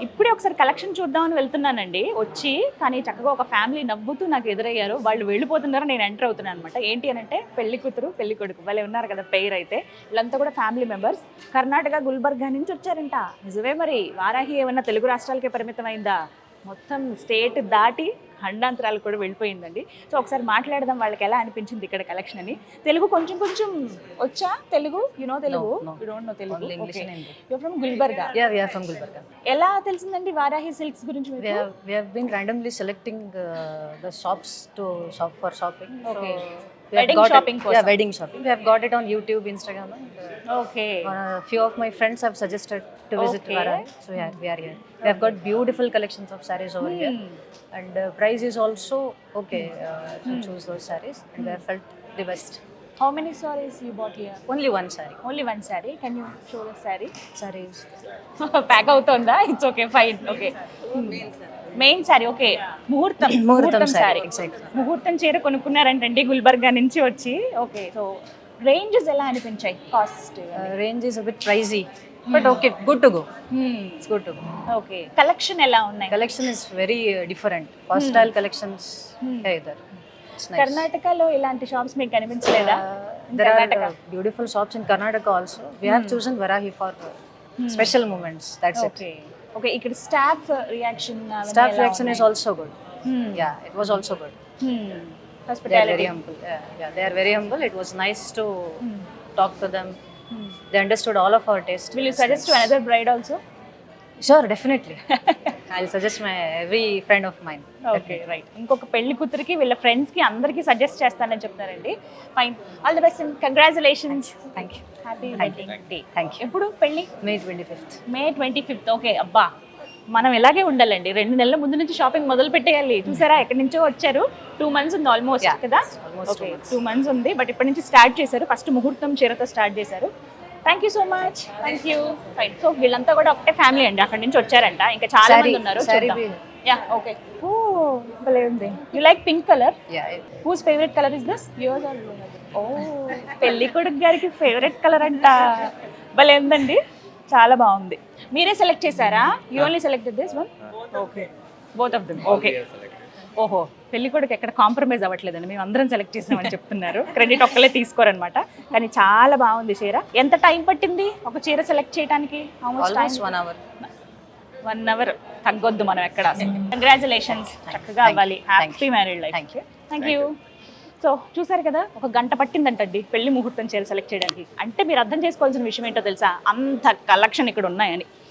ఇప్పుడే ఒకసారి కలెక్షన్ చూద్దామని వెళ్తున్నానండి వచ్చి, కానీ చక్కగా ఒక ఫ్యామిలీ నవ్వుతూ నాకు ఎదురయ్యారు. వాళ్ళు వెళ్ళిపోతున్నారు, నేను ఎంటర్ అవుతున్నాను అనమాట. ఏంటి అని అంటే పెళ్లి కూతురు పెళ్లి కొడుకు భలే ఉన్నారు కదా పెయిర్ అయితే. వీళ్ళంతా కూడా ఫ్యామిలీ మెంబర్స్. కర్ణాటక గుల్బర్గా నుంచి వచ్చారంట. నిజమే మరి, వారాహి ఏమన్నా తెలుగు రాష్ట్రాలకే పరిమితమైందా? మొత్తం స్టేట్ దాటి ఖండాంతరాలు కూడా వెళ్ళిపోయిందండి. సో ఒకసారి మాట్లాడదాం వాళ్ళకి ఎలా అనిపించింది ఇక్కడ కలెక్షన్ అని. తెలుగు కొంచెం కొంచెం వచ్చా? Telugu you know Telugu? You don't know Telugu? You from Gulbarga? Yeah, we are from Gulbarga. ఎలా తెలిసిందండి వారాహి సిల్క్స్ గురించి మీకు? We have been randomly selecting the shops to shop for shopping. Okay. We have Wedding got shopping it, కోసం. yeah, wedding shopping. We have got it on YouTube, Instagram, and okay. few of my friends have suggested to visit Okay. Varanasi. So yeah, we are here. We have got beautiful collections of sarees over here, and price is also okay to choose those sarees, and we have felt the best. How many saris you bought here? Only one saree. Only one sari. Can you show the sari? Sarees. Pack అవుతుందా? It's okay, fine. Okay, main sari. Okay, ముహూర్తం ముహూర్తం sorry. saree, exactly. ముహూర్తం చీర కొనుక్కున్నారంటండి గుల్బర్గా నుంచి వచ్చి. Okay, so ranges ఎలా అనిపించాయి? Cost? Range is a bit pricey, but okay, good to go. It's good to go. Okay, collection ఎలా ఉన్నాయి? Collection is very different. Hostile collections either. It's nice. కర్ణాటకలో ఇలాంటి షాప్స్ మీకు కనిపించలేదా? There are beautiful shops in Karnataka also. We have chosen Varahi for special moments. That's it. Okay okay, ఇక్కడ staff reaction Staff reaction is also good. Yeah, it was also good. They are hospitality. very humble. Yeah, they are very humble. It was nice to talk to them. They understood all of our taste. Will you suggest to another braid also? Sure, definitely. I'll suggest my every friend of mine. Okay, right. ఇంకొక పెళ్లి కూతురికి వీళ్ళ friends కి అందరికి suggest చేస్తానని చెప్తారండి. Fine, all the best and congratulations. Thank you. Happy wedding day. Thank you. ఎప్పుడు పెళ్లి? May 25th. మే 25th. ఓకే, అబ్బా మనం ఇలాగే ఉండాలండి. 2 నెలల ముందు నుంచి షాపింగ్ మొదలు పెట్టేయాలి. చూసారా, ఎక్కడి నుంచో వచ్చారు. 2 months ఉంది ఆల్మోస్ట్ కదా? almost 2 okay, months. 2 months ఉంది, బట్ ఇప్పటి నుంచి స్టార్ట్ చేశారు. ఫస్ట్ ముహూర్తం చీరతో స్టార్ట్ చేశారు. Thank you so much. Thank you. Fine, so వీళ్ళంతా కూడా ఒకటే ఫ్యామిలీ అండి, అక్కడి నుంచి వచ్చారంట. ఇంకా చాలా మంది ఉన్నారు. Yeah, okay. ఓ భలే ఉంది. You like pink colour? Yeah. Whose favourite colour is this? Yours are? ఓ, పెళ్లి కొడుకు గారికి ఫేవరెట్ కలర్ అంట. భలే ఉందండి, చాలా బాగుంది. మీరే సెలెక్ట్ చేశారా? You only selected this one? Okay, both of them. Okay. ఓహో, పెళ్లి కొడుకు ఎక్కడ కాంప్రమైజ్ అవ్వట్లేదండి, మేము అందరం సెలెక్ట్ చేసామని చెప్తున్నారు. క్రెడిట్ ఒక్కలే తీసుకోరనమాట. కానీ చాలా బాగుంది చీర. ఎంత టైం పట్టింది ఒక చీర సెలెక్ట్ చేయడానికి? Almost 1 hour. 1 hour తగ్గొద్దు మనం ఎక్కడ. కంగ్రాచులేషన్స్, చక్కగా అవ్వాలి. Happy married life. Thank you. So చూసారు కదా, 1 గంట పట్టిందంటండి పెళ్లి ముహూర్తం చీర సెలెక్ట్ చేయడానికి. అంటే మీరు అర్థం చేసుకోవాల్సిన విషయం ఏంటో తెలుసా, అంత కలెక్షన్ ఇక్కడ ఉన్నాయని.